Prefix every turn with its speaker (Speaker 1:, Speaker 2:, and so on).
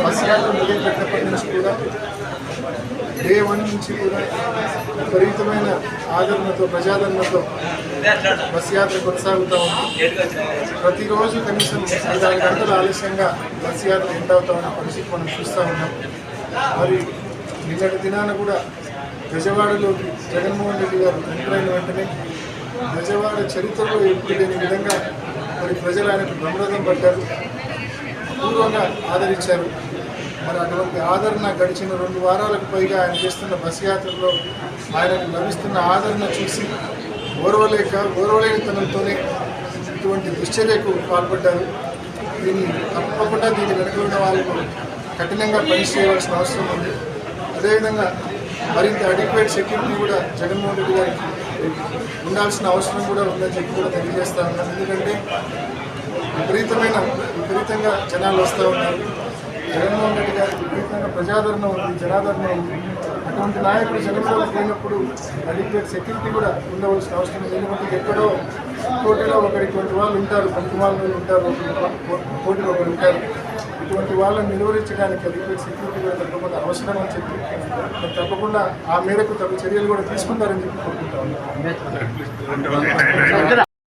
Speaker 1: Bus యాత్ర మొదలుపెట్టినప్పటి నుంచి కూడా డే 1 నుంచి కూడా విపరీతమైన ఆదరణతో ప్రజాదరణతో బస్ యాత్ర కొనసాగుతూ ఉంది. ప్రతిరోజు కనీసం 5-6 గంటల ఆలస్యంగా బస్ యాత్ర ఎండ్ అవుతా ఉన్న పరిస్థితి మనం చూస్తూ ఉన్నాం. మరి నిన్నటి దినాన కూడా బెజవాడలోకి జగన్మోహన్ రెడ్డి గారు ఎంటర్ అయిన వెంటనే బెజవాడ చరిత్రలో ఎప్పుడు లేని విధంగా మరి ప్రజలు ఆయనకు బ్రహ్మరథం పడ్డారు, అపూర్వంగా ఆదరించారు. మరి అటువంటి ఆదరణ గడిచిన 2 వారాలకు పైగా ఆయన చేస్తున్న బస్ యాత్రలో ఆయనకు లభిస్తున్న ఆదరణ చూసి ఓర్వలేనితనంతోనే ఇటువంటి దుశ్చర్యకు పాల్పడ్డారు. తప్పకుండా దీని వెనుక ఉన్న వాళ్ళకు కఠినంగా పనిచేయవలసిన అవసరం ఉంది. అదేవిధంగా మరింత అడిక్వేట్ సెక్యూరిటీ కూడా జగన్మోహన్ రెడ్డి గారికి ఉండాల్సిన అవసరం కూడా ఉందని చెప్పి కూడా తెలియజేస్తా ఉన్నాను. ఎందుకంటే విపరీతంగా జనాలు వస్తూ ఉన్నారు. జగన్మోహన్ రెడ్డి గారికి విపరీతంగా ప్రజాదరణ ఉంది, జనాదరణ ఉంది. అటువంటి నాయకుడు జనంలోకి పోయినప్పుడు అడిక్వేట్ సెక్యూరిటీ కూడా ఉండవలసిన అవసరం ఉంది. ఎందుకంటే ఎక్కడో కోటిలో ఒకరు ఇటువంటి వాళ్ళు ఉంటారు, 10 వాళ్ళు ఉంటారు, కోటిలో ఒకరు ఉంటారు. ఇటువంటి వాళ్ళని నిలువరించడానికి అడిక్వేట్ సెక్యూరిటీ కూడా తప్పకుండా అవసరం అని చెప్పి తప్పకుండా ఆ మేరకు తగు చర్యలు కూడా తీసుకుంటారని చెప్పి కోరుకుంటా ఉన్నాను.